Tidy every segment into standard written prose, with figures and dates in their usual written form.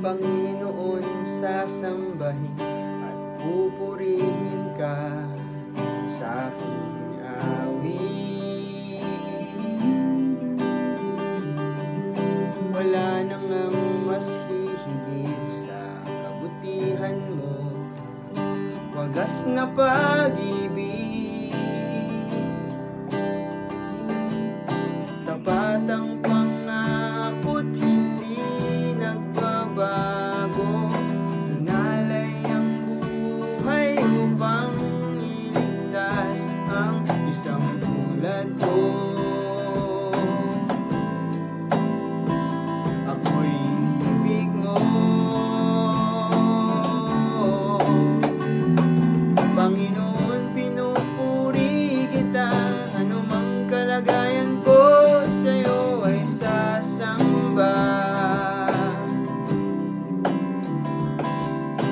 Panginoon, sasambahin at pupurihin ka sa aking awit. Wala nang mas hihigit sa kabutihan mo, wagas na pag-ibig, tapat ang pangako't hindi nagbabago. Inalay ang buhay upang iligtas ang isang tulad ko. Ako'y ibig mo, Panginoon, pinupuri kita. Anumang kalagayan ko, sa'yo ay sasamba.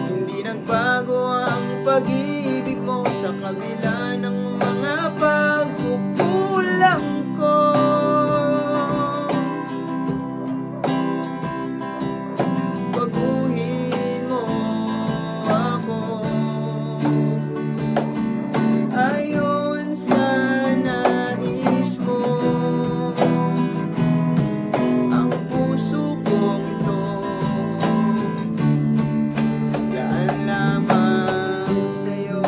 Hindi nagbago ang pag-ibig mo sa kabila ng mga pagkukulang ko. Baguhin mo ako ayon sa nais mo. Ang puso kong ito daan lamang sa'yo.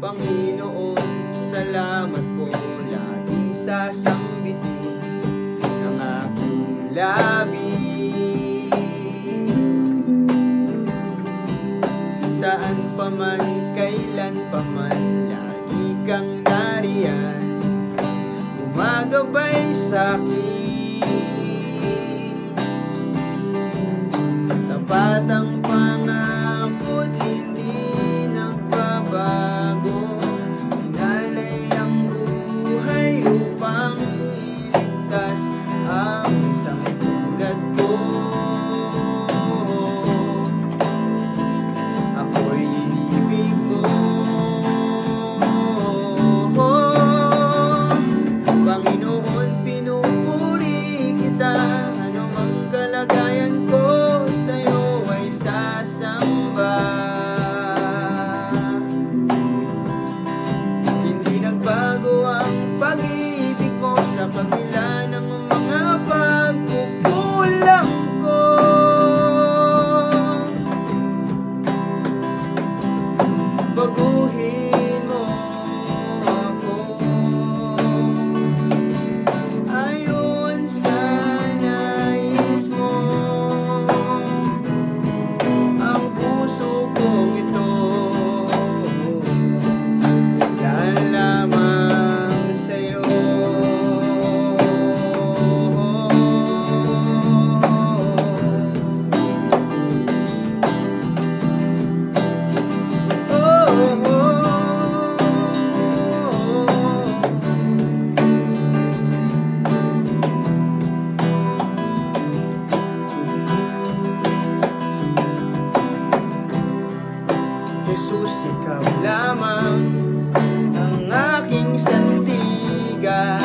Panginoon, salamat po. Laging sasambitin ng aking labi. Saan pa man, kailan pa man, lagi kang nariyan, gumagabay sa'kin. Tapat ang pangako't hindi nagbabago. Inalay ang buhay upang iligtas ang isang tulad ko. Ako'y inibig mo, Panginoon, pinupuri kita. Anumang kalagayan ko, sa'yo ay sasamba. Hindi nagbago ang pag-ibig mo sa kabila ng mga pagkukulang ko. Baguhin mo ako ayon sa nais mo. Ang puso kong ito daan lamang sa'yo. Jesus, ikaw lamang ang aking sandigan,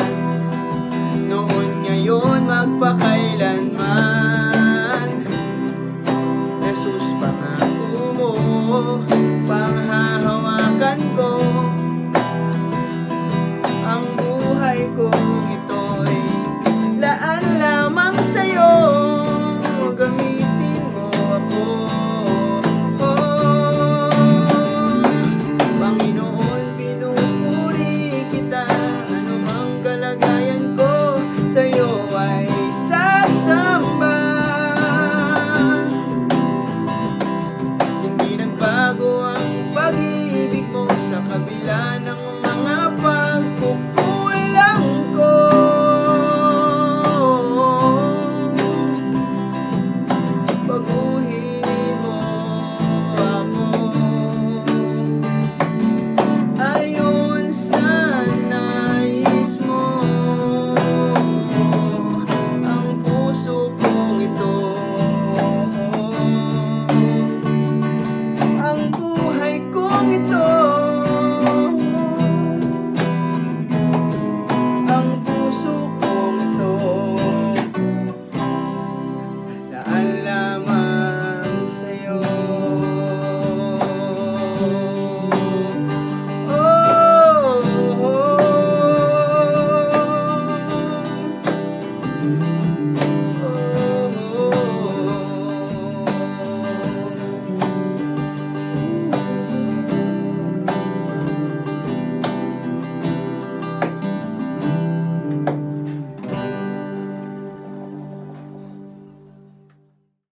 noon, ngayon, magpakailanman.